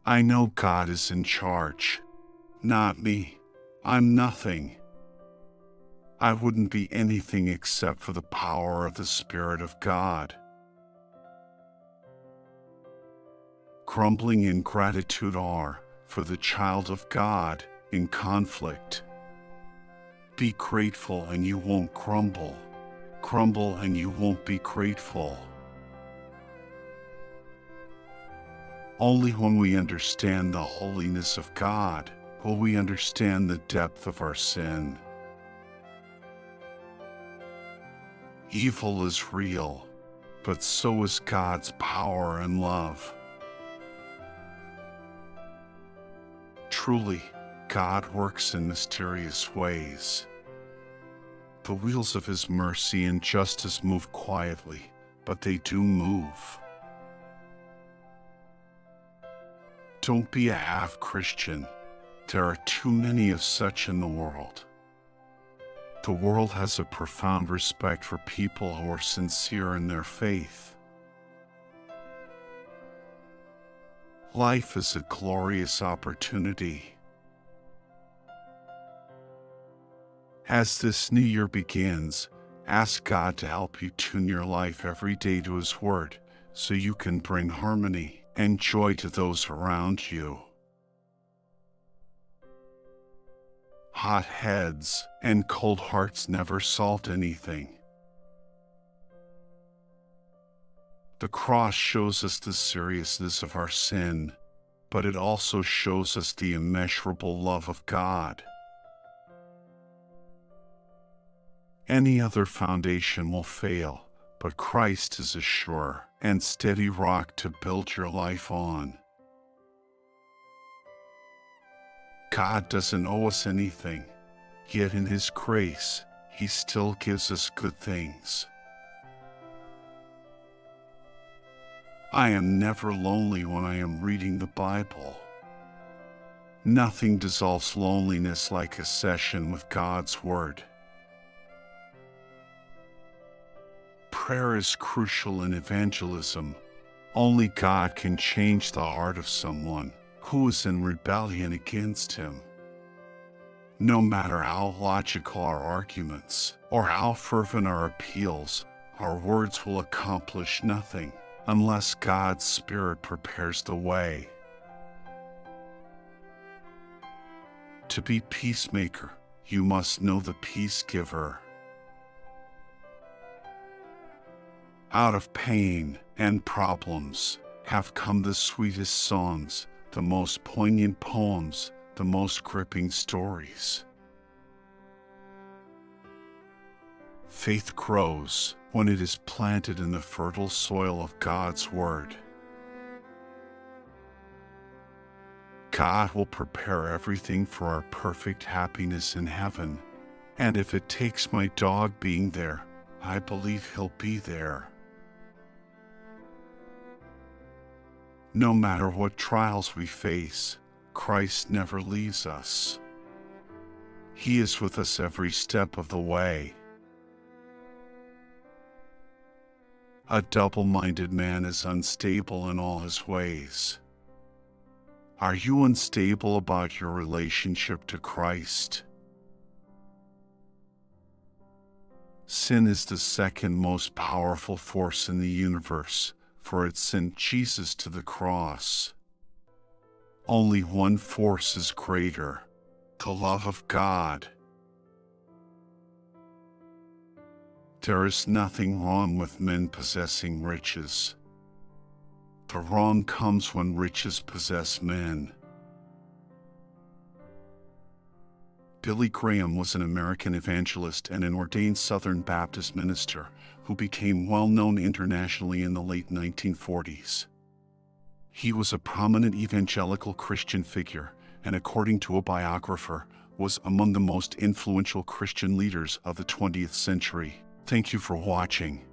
I know God is in charge. Not me. I'm nothing. I wouldn't be anything except for the power of the Spirit of God. Grumbling and gratitude are, for the child of God, in conflict. Be grateful and you won't grumble. Grumble and you won't be grateful. Only when we understand the holiness of God will we understand the depth of our sin. Evil is real, but so is God's power and love. Truly, God works in mysterious ways. The wheels of His mercy and justice move quietly, but they do move. Don't be a half-Christian. There are too many of such in the world. The world has a profound respect for people who are sincere in their faith. Life is a glorious opportunity. As this new year begins, ask God to help you tune your life every day to His Word so you can bring harmony and joy to those around you. Hot heads and cold hearts never solved anything. The cross shows us the seriousness of our sin, but it also shows us the immeasurable love of God. Any other foundation will fail, but Christ is a sure and steady rock to build your life on. God doesn't owe us anything, yet in His grace, He still gives us good things. I am never lonely when I am reading the Bible. Nothing dissolves loneliness like a session with God's Word. Prayer is crucial in evangelism. Only God can change the heart of someone who is in rebellion against Him. No matter how logical our arguments or how fervent our appeals, our words will accomplish nothing unless God's Spirit prepares the way. To be peacemaker, you must know the peace giver. Out of pain and problems have come the sweetest songs, the most poignant poems, the most gripping stories. Faith grows when it is planted in the fertile soil of God's Word. God will prepare everything for our perfect happiness in heaven, and if it takes my dog being there, I believe He'll be there. No matter what trials we face, Christ never leaves us. He is with us every step of the way. A double-minded man is unstable in all his ways. Are you unstable about your relationship to Christ? Sin is the second most powerful force in the universe, for it sent Jesus to the cross. Only one force is greater, the love of God. There is nothing wrong with men possessing riches. The wrong comes when riches possess men. Billy Graham was an American evangelist and an ordained Southern Baptist minister who became well known internationally in the late 1940s. He was a prominent evangelical Christian figure, and according to a biographer, was among the most influential Christian leaders of the 20th century. Thank you for watching.